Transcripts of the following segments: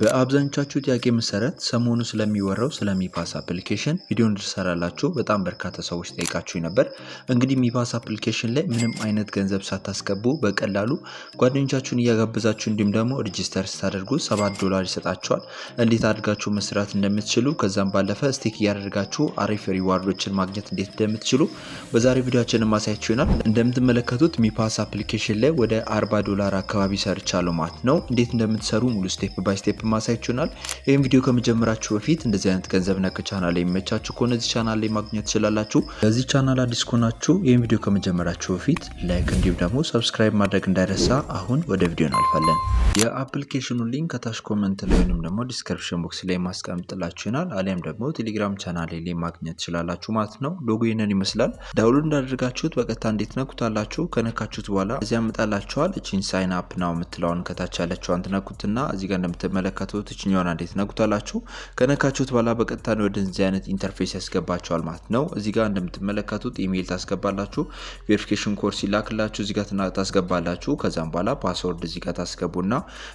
በአብዛኞቻችሁ ጥያቄ መሰረት ሰሞኑ ስለሚወራው ስለሚፓስ አፕሊኬሽን ቪዲዮ እንድሰራላችሁ በጣም በርካታ ሰዎች ጠይቃችሁኝ ነበር። እንግዲህ ሚፓስ አፕሊኬሽን ላይ ምንም አይነት ገንዘብ ሳታስገቡ በቀላሉ ጓደኞቻችሁን እያጋበዛችሁ እንዲሁም ደግሞ ሬጂስተር ስታደርጉ $7 ይሰጣችኋል። እንዴት አድርጋችሁ መስራት እንደምትችሉ ከዛም ባለፈ ስቴክ እያደረጋችሁ አሪፍ ሪዋርዶችን ማግኘት እንዴት እንደምትችሉ በዛሬ ቪዲዮአችን ማሳያችሁ ይሆናል። እንደምትመለከቱት ሚፓስ አፕሊኬሽን ላይ ወደ $40 አካባቢ ሰርቻለሁ ማለት ነው። እንዴት እንደምትሰሩ ሙሉ ስቴፕ ባይ ስቴፕ ማሳያችሁናል። ይሄን ቪዲዮ ከመጀመራችሁ በፊት እንደዚህ አይነት ገንዘብ ነክ ቻናል ላይ የሚመቻችሁ ከሆነ እዚህ ቻናል ላይ ማግኘት ትችላላችሁ። ለዚህ ቻናል አዲስ ከሆናችሁ ይሄን ቪዲዮ ከመጀመራችሁ በፊት ላይክ እንዲሁም ደግሞ ሰብስክራይብ ማድረግ እንዳይረሳ። አሁን ወደ ቪዲዮ እናልፋለን። የአፕሊኬሽኑ ሊንክ ከታች ኮሜንት ላይ ወይንም ደግሞ ዲስክሪፕሽን ቦክስ ላይ ማስቀምጥላችሁ ይሆናል። አሊያም ደግሞ ቴሌግራም ቻናል ላይ ማግኘት ትችላላችሁ ማለት ነው። ሎጎ ይሄንን ይመስላል። ዳውንሎድ እንዳደረጋችሁት በቀጥታ እንዴት ነኩታላችሁ። ከነካችሁት በኋላ እዚህ ያመጣላችኋል። እቺን ሳይን አፕ ናው የምትለውን ከታች ያለችዋን ትነኩትና እዚህ ጋር እንደምትመለከቱት እችኛዋን እንዴት ነኩታላችሁ። ከነካችሁት በኋላ በቀጥታ ወደ እዚህ አይነት ኢንተርፌስ ያስገባችኋል ማለት ነው። እዚህ ጋር እንደምትመለከቱት ኢሜይል ታስገባላችሁ። ቬሪፊኬሽን ኮድ ሲላክላችሁ እዚህ ጋር ታስገባላችሁ። ከዛም በኋላ ፓስወርድ እዚህ ጋር ታስገቡና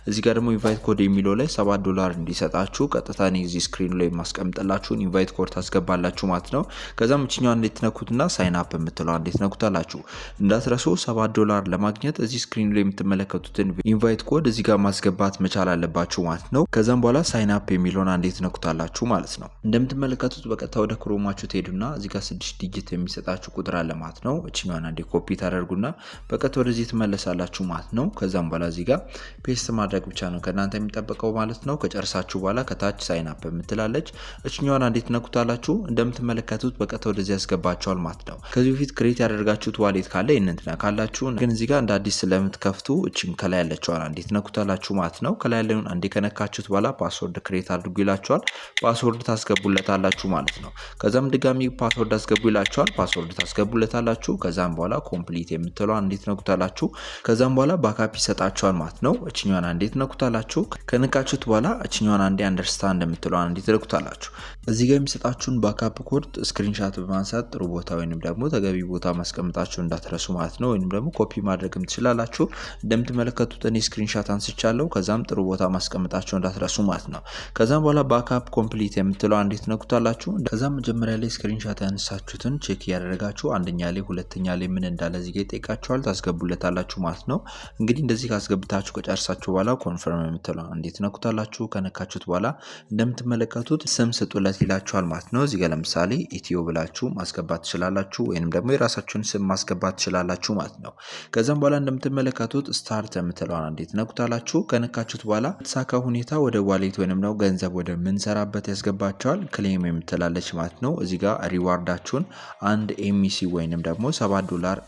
እዚህ ጋር ደግሞ ኢንቫይት ኮድ የሚለው ላይ $7 እንዲሰጣችሁ ቀጥታ እዚህ ስክሪኑ ላይ ማስቀምጥላችሁን ኢንቫይት ኮድ ታስገባላችሁ ማለት ነው። ከዛም እችኛዋን እንዴት ነኩትና ሳይን አፕ የምትለው እንዴት ነኩታላችሁ። እንዳትረሱ $7 ለማግኘት እዚህ ስክሪኑ ላይ የምትመለከቱትን ኢንቫይት ኮድ እዚህ ጋር ማስገባት መቻል አለባችሁ ማለት ነው። ከዛም በኋላ ሳይን አፕ የሚለውን እንዴት ነኩታላችሁ ማለት ነው። እንደምትመለከቱት በቀጥታ ወደ ክሮማችሁ ትሄዱና እዚህ ጋር 6 ዲጂት የሚሰጣችሁ ቁጥር አለ ማለት ነው። እችኛዋን አንዴ ኮፒ ታደርጉና በቀጥታ ወደዚህ ትመለሳላችሁ ማለት ነው። ከዛም በኋላ እዚህ ጋር ፔስት ማድረግ ብቻ ነው ከእናንተ የሚጠበቀው ማለት ነው። ከጨርሳችሁ በኋላ ከታች ሳይን አፕ የምትላለች እችኛዋን እንዴት ነኩታላችሁ። እንደምትመለከቱት በቀጥታ ወደዚህ ያስገባችኋል ማለት ነው። ከዚህ በፊት ክሬት ያደርጋችሁት ዋሌት ካለ ይሄንን ትነካላችሁ። ግን እዚህ ጋር እንደ አዲስ ስለምትከፍቱ እቺን ከላይ ያለችዋን እንዴት ነኩታላችሁ ማለት ነው። ከላይ ያለውን አንዴ ከነካችሁት በኋላ ፓስወርድ ክሬት አድርጉ ይላችኋል። ፓስወርድ ታስገቡለታላችሁ ማለት ነው። ከዛም ድጋሚ ፓስወርድ አስገቡ ይላችኋል። ፓስወርድ ታስገቡለታላችሁ። ከዛም በኋላ ኮምፕሊት የምትለው እንዴት ነኩታላችሁ። ከዛም በኋላ ባካፕ ይሰጣችኋል ማለት ነው። እችኛዋን እንዴት ነኩታላችሁ። ከነካችሁት በኋላ እችኛዋን አንዴ አንደርስታንድ የምትለው እንዴት ነኩታላችሁ። እዚህ ጋር የሚሰጣችሁን ባካፕ ኮድ ስክሪንሻት በማንሳት ጥሩ ቦታ ወይንም ደግሞ ተገቢ ቦታ ማስቀምጣችሁ እንዳትረሱ ማለት ነው። ወይንም ደግሞ ኮፒ ማድረግም ትችላላችሁ። እንደምትመለከቱት እኔ ስክሪንሻት አንስቻለሁ። ከዛም ጥሩ ቦታ ማስቀምጣችሁ እንዳትረሱ ማለት ነው። ከዛም በኋላ ባካፕ ኮምፕሊት የምትለው እንዴት ነኩታላችሁ። ከዛም መጀመሪያ ላይ ስክሪንሻት ያነሳችሁትን ቼክ እያደረጋችሁ አንደኛ ላይ ሁለተኛ ላይ ምን እንዳለ እዚህ ጋር ይጠይቃችኋል። ታስገቡለታላችሁ ማለት ነው። እንግዲህ እንደዚህ ካስገብታችሁ ከጨርሳችሁ በኋላ ኮንፈርም የምትለው እንዴት ነኩታላችሁ። ከነካችሁት በኋላ እንደምትመለከቱት ስም ስጡለት ይላችኋል ማለት ነው። እዚህ ጋር ለምሳሌ ኢትዮ ብላችሁ ማስገባት ትችላላችሁ ወይንም ደግሞ የራሳችሁን ስም ማስገባት ትችላላችሁ ማለት ነው። ከዛም በኋላ እንደምትመለከቱት ስታርት የምትለው እንዴት ነኩታላችሁ። ከነካችሁት በኋላ ተሳካ ሁኔታ ወደ ዋሌት ወይንም ነው ገንዘብ ወደ ምንሰራበት ያስገባቸዋል። ክሌም የምትላለች ማለት ነው። እዚህ ጋር ሪዋርዳችሁን አንድ ኤምሲ ወይንም ደግሞ $7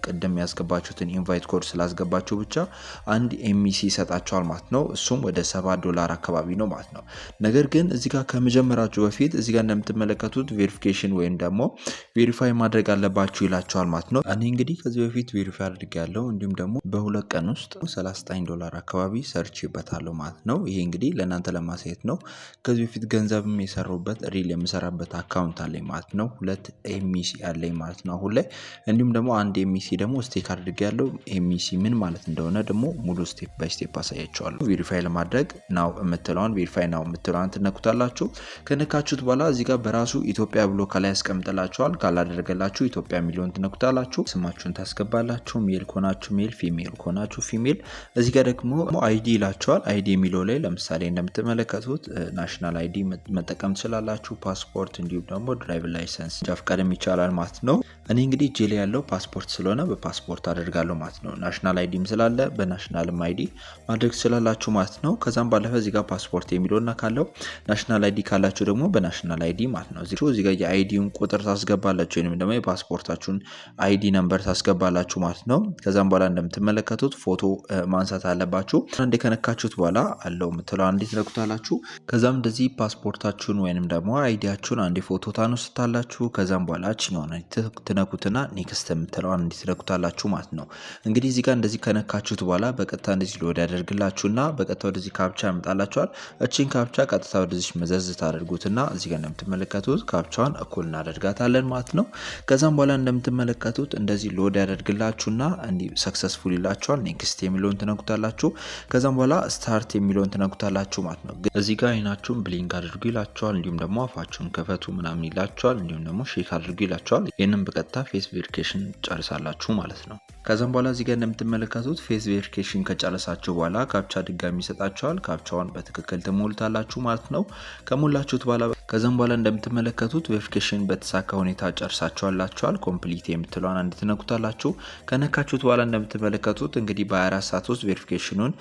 ቅድም ያስገባችሁትን ኢንቫይት ኮድ ስላስገባችሁ ብቻ አንድ ኤምሲ ይሰጣችኋል ማለት ነው። እሱም ወደ $7 አካባቢ ነው ማለት ነው። ነገር ግን እዚህ ጋር ከመጀመራችሁ በፊት እዚህ ጋር እንደምትመለከቱት ቬሪፊኬሽን ወይም ደግሞ ቬሪፋይ ማድረግ አለባችሁ ይላችኋል ማለት ነው። እኔ እንግዲህ ከዚህ በፊት ቬሪፋይ አድርጌያለሁ እንዲሁም ደግሞ በሁለት ቀን ውስጥ $39 አካባቢ ሰርችበታለሁ ማለት ነው። ይሄ እንግዲህ ለእናንተ ለማሳየት ነው። ከዚህ በፊት ገንዘብም የሰሩበት ሪል የምሰራበት አካውንት አለኝ ማለት ነው። 2 ኤምሲ አለኝ ማለት ነው አሁን ላይ። እንዲሁም ደግሞ አንድ ኤምሲ ደግሞ ስቴክ አድርጌያለሁ። ኤምሲ ምን ማለት እንደሆነ ደግሞ ሙሉ ስቴፕ ባይ ስቴፕ አሳያችኋለሁ። ቬሪፋይ ለማድረግ ናው የምትለውን ቬሪፋይ ናው የምትለውን ትነኩታላችሁ። ከነካችሁት በኋላ እዚህ ጋር በራሱ ኢትዮጵያ ብሎ ከላይ ያስቀምጥላችኋል። ካላደረገላችሁ ኢትዮጵያ የሚለውን ትነኩታላችሁ። ስማችሁን ታስገባላችሁ። ሜል ከሆናችሁ ሜል፣ ፊሜል ከሆናችሁ ፊሜል። እዚህ ጋር ደግሞ አይዲ ይላችኋል። አይዲ የሚለው ላይ ለምሳሌ እንደምትመለከቱት ናሽናል አይዲ መጠቀም ትችላላችሁ። ፓስፖርት እንዲሁም ደግሞ ድራይቭ ላይሰንስ መንጃ ፈቃድም ይቻላል ማለት ነው። እኔ እንግዲህ እጄ ላይ ያለው ፓስፖርት ስለሆነ በፓስፖርት አደርጋለሁ ማለት ነው። ናሽናል አይዲም ስላለ በናሽናልም አይዲ ማድረግ ትችላላችሁ ማለት ነው። ከዛም ባለፈ እዚህ ጋር ፓስፖርት የሚለውና ካለው ናሽናል አይዲ ካላችሁ ደግሞ በናሽናል አይዲ ማለት ነው። እዚህ ጋር የአይዲውን ቁጥር ታስገባላችሁ ወይንም ደግሞ የፓስፖርታችሁን አይዲ ነምበር ታስገባላችሁ ማለት ነው። ከዛም በኋላ እንደምትመለከቱት ፎቶ ማንሳት አለባችሁ። አንዴ ከነካችሁት በኋላ አለው የምትለው እንዴት ነኩታላችሁ። ከዛም እንደዚህ ፓስፖርታችሁን ወይንም ደግሞ አይዲያችሁን አንዴ ፎቶ ታነሱታላችሁ። ከዛም በኋላ እችኛዋን ትነኩትና ኔክስት የምትለዋን እንዴት ነኩታላችሁ ማለት ነው። እንግዲህ እዚህ ጋር እንደዚህ ከነካችሁት በኋላ በቀጥታ እንደዚህ ሎድ ያደርግላችሁና በቀጥታ ወደዚህ ካፕቻ ያመጣላችኋል። እቺን ካፕቻ ቀጥታ ወደዚህ መዘዝ ታደርጉትና እዚህ ጋር እንደምትመለከቱት ካፕቻዋን እኩል እናደርጋታለን ማለት ነው። ከዛም በኋላ እንደምትመለከቱት እንደዚህ ሎድ ያደርግላችሁና እንዲ ሰክሰስፉል ይላችኋል። ኔክስት የሚለውን ትነኩታላችሁ። ከዛም በኋላ ስታርት የሚለውን ትነኩታላችሁ ማለት ነው። እዚህ ጋር አይናችሁን ብሊንክ አድርጉ ይላችኋል። እንዲሁም ደግሞ አፋችሁን ከፈቱ ምናምን ይላችኋል። እንዲሁም ደግሞ ሼክ አድርጉ ይላችኋል። ይህንን በቀጥታ ፌስ ቬሪፊኬሽን ጨርሳላችሁ ማለት ነው። ከዛም በኋላ እዚህ ጋር እንደምትመለከቱት ፌስ ቬሪፊኬሽን ከጨረሳችሁ በኋላ ካፕቻ ድጋሚ ይሰጣችኋል። ካፕቻውን በትክክል ትሞልታላችሁ ማለት ነው። ከሞላችሁት በኋላ ከዛም በኋላ እንደምትመለከቱት ቬሪፊኬሽን በተሳካ ሁኔታ ጨርሳችኋላችኋል። ኮምፕሊት የምትለዋን አንድ ትነኩታላችሁ። ከነካችሁት በኋላ እንደምትመለከቱት እንግዲህ በ24 ሰዓት ውስጥ ቬሪፊኬሽኑን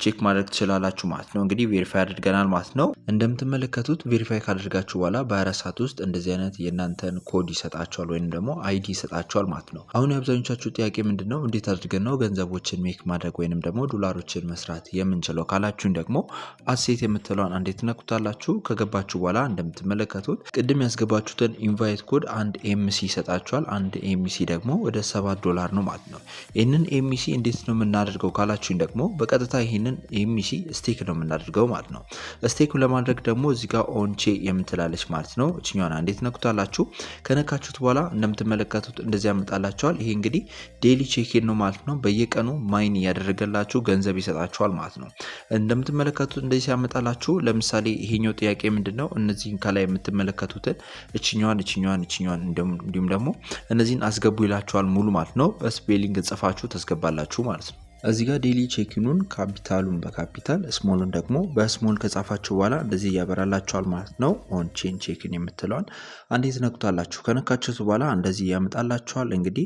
ቼክ ማድረግ ትችላላችሁ ማለት ነው። እንግዲህ ቬሪፋይ አድርገናል ማለት ነው። እንደምትመለከቱት ቬሪፋይ ካደርጋችሁ በኋላ በ24 ሰዓት ውስጥ እንደዚህ አይነት የእናንተን ኮድ ይሰጣችኋል ወይም ደግሞ አይዲ ይሰጣችኋል ማለት ነው። አሁን የአብዛኞቻችሁ ጥያቄ ምንድን ነው፣ እንዴት አድርገን ነው ገንዘቦችን ሜክ ማድረግ ወይንም ደግሞ ዶላሮችን መስራት የምንችለው ካላችሁን ደግሞ አሴት የምትለዋን አንዴ ትነኩታላችሁ። ከገባችሁ በኋላ እንደምትመለከቱት ቅድም ያስገባችሁትን ኢንቫይት ኮድ አንድ ኤምሲ ይሰጣችኋል። አንድ ኤምሲ ደግሞ ወደ $7 ነው ማለት ነው። ይህንን ኤምሲ እንዴት ነው የምናደርገው ካላችሁኝ ደግሞ በቀጥታ ይህንን ኤምሲ ስቴክ ነው የምናደርገው ማለት ነው። ስቴክ ለማድረግ ደግሞ እዚህ ጋር ኦንቼ የምትላለች ማለት ነው። እችኛዋን እንዴት ነኩታላችሁ። ከነካችሁት በኋላ እንደምትመለከቱት እንደዚህ ያመጣላችኋል። ይሄ እንግዲህ ዴይሊ ቼኪን ነው ማለት ነው። በየቀኑ ማይን እያደረገላችሁ ገንዘብ ይሰጣችኋል ማለት ነው። እንደምትመለከቱት እንደዚህ ያመጣላችሁ። ለምሳሌ ይሄኛው ጥያቄ ምንድነው፣ እነዚህን ከላይ የምትመለከቱትን እችኛዋን እንዲሁም ደግሞ እነዚህን አስገቡ ይላችኋል ሙሉ ማለት ነው። በስፔሊንግ ጽፋችሁ ታስገባላችሁ ማለት ነው። እዚህ ጋር ዴይሊ ቼኪኑን ካፒታሉን በካፒታል ስሞሉን ደግሞ በስሞል ከጻፋችሁ በኋላ እንደዚህ ያበራላችኋል ማለት ነው። ኦን ቼን ቼኪን የምትለዋን አንዴ ትነኩታላችሁ። ከነካችሁት በኋላ እንደዚህ ያመጣላችኋል። እንግዲህ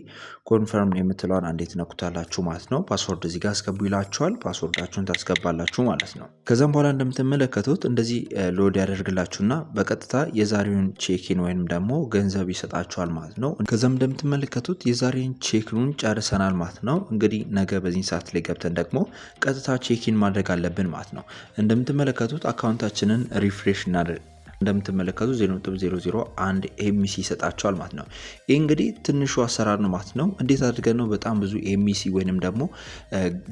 ኮንፈርም የምትለዋን አንዴ ትነኩታላችሁ ማለት ነው። ፓስወርድ እዚህ ጋር አስገቡ ይላችኋል። ፓስወርዳችሁን ታስገባላችሁ ማለት ነው። ከዛም በኋላ እንደምትመለከቱት እንደዚህ ሎድ ያደርግላችሁና በቀጥታ የዛሬውን ቼኪን ወይም ደግሞ ገንዘብ ይሰጣችኋል ማለት ነው። ከዛም እንደምትመለከቱት የዛሬውን ቼኪኑን ጨርሰናል ማለት ነው። እንግዲህ ነገ በዚህ ሰዓት ላይ ገብተን ደግሞ ቀጥታ ቼኪን ማድረግ አለብን ማለት ነው። እንደምትመለከቱት አካውንታችንን ሪፍሬሽ እናደርግ እንደምትመለከቱ 0.001 ኤምሲ ይሰጣቸዋል ማለት ነው። ይህ እንግዲህ ትንሹ አሰራር ነው ማለት ነው። እንዴት አድርገን ነው በጣም ብዙ ኤምሲ ወይንም ደግሞ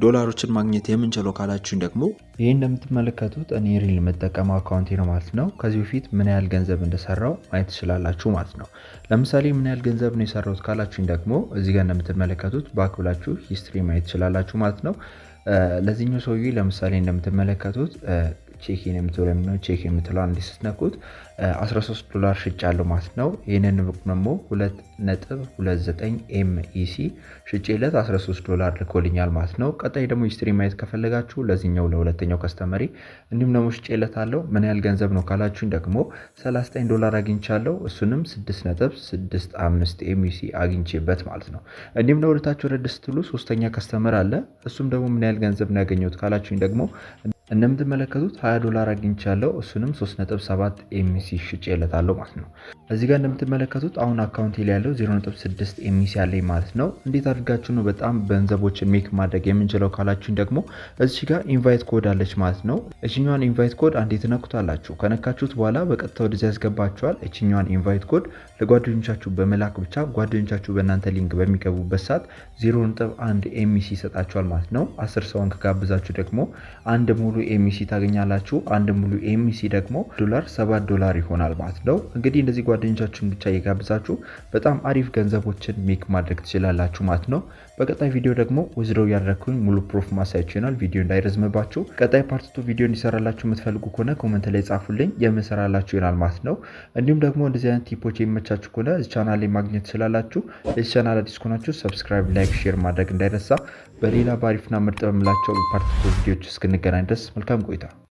ዶላሮችን ማግኘት የምንችለው ካላችሁን ደግሞ ይህ እንደምትመለከቱት እኔ ሪል መጠቀም አካውንቴ ነው ማለት ነው። ከዚህ በፊት ምን ያህል ገንዘብ እንደሰራው ማየት ትችላላችሁ ማለት ነው። ለምሳሌ ምን ያህል ገንዘብ ነው የሰራሁት ካላችሁን ደግሞ እዚህ ጋር እንደምትመለከቱት ባክ ብላችሁ ሂስትሪ ማየት ትችላላችሁ ማለት ነው። ለዚህኛው ሰውዬ ለምሳሌ እንደምትመለከቱት ቼኪን የምትለው አንዴ ስትነኩት $13 ሽጫለሁ ማለት ነው። ይህንን ደግሞ 2.29 ኤምኢሲ ሽጬለት $13 ልኮልኛል ማለት ነው። ቀጣይ ደግሞ ሂስትሪ ማየት ከፈለጋችሁ ለዚህኛው ለሁለተኛው ከስተመሪ እንዲሁም ደግሞ ሽጬለታለሁ ምን ያህል ገንዘብ ነው ካላችሁኝ ደግሞ $39 አግኝቻለሁ። እሱንም 6.65 ኤምኢሲ አግኝቼበት ማለት ነው። እንዲሁም ለወደታችሁ ረድ ስትሉ ሶስተኛ ከስተመር አለ። እሱም ደግሞ ምን ያህል ገንዘብ ነው ያገኘሁት ካላችሁኝ ደግሞ እንደምትመለከቱት $20 አግኝቻለሁ። እሱንም 3.7 ኤምሲ ሽጬለታለሁ ማለት ነው። እዚህ ጋር እንደምትመለከቱት አሁን አካውንቴ ላይ ያለው 0.6 ኤምሲ አለኝ ማለት ነው። እንዴት አድርጋችሁ ነው በጣም ገንዘቦችን ሜክ ማድረግ የምንችለው ካላችሁኝ ደግሞ እዚህ ጋር ኢንቫይት ኮድ አለች ማለት ነው። እችኛዋን ኢንቫይት ኮድ አንዴ ትነኩታላችሁ። ከነካችሁት በኋላ በቀጥታ ወደዚህ ያስገባችኋል። እችኛዋን ኢንቫይት ኮድ ለጓደኞቻችሁ በመላክ ብቻ ጓደኞቻችሁ በእናንተ ሊንክ በሚገቡበት ሰዓት 0.1 ኤምሲ ይሰጣችኋል ማለት ነው። 10 ሰውን ከጋብዛችሁ ደግሞ አንድ ሙሉ ኤምሲ ታገኛላችሁ። አንድ ሙሉ ኤምሲ ደግሞ $7 ይሆናል ማለት ነው። እንግዲህ እንደዚህ ጓደኞቻችሁን ብቻ እየጋብዛችሁ በጣም አሪፍ ገንዘቦችን ሜክ ማድረግ ትችላላችሁ ማለት ነው። በቀጣይ ቪዲዮ ደግሞ ዊዝድሮው ያደረኩኝ ሙሉ ፕሩፍ ማሳያችሁ ይሆናል። ቪዲዮ እንዳይረዝምባችሁ ቀጣይ ፓርት 2 ቪዲዮ እንዲሰራላችሁ የምትፈልጉ ከሆነ ኮሜንት ላይ ጻፉልኝ፣ የምሰራላችሁ ይሆናል ማለት ነው። እንዲሁም ደግሞ እንደዚህ አይነት ቲፖች የሚመቻችሁ ከሆነ እዚህ ቻናል ላይ ማግኘት ትችላላችሁ። ለዚህ ቻናል አዲስ ከሆናችሁ ሰብስክራይብ፣ ላይክ፣ ሼር ማድረግ እንዳይረሳ። በሌላ ባሪፍና ምርጥ በምላቸው ፓርት 2 ቪዲዮዎች እስክንገናኝ ድረስ መልካም ቆይታ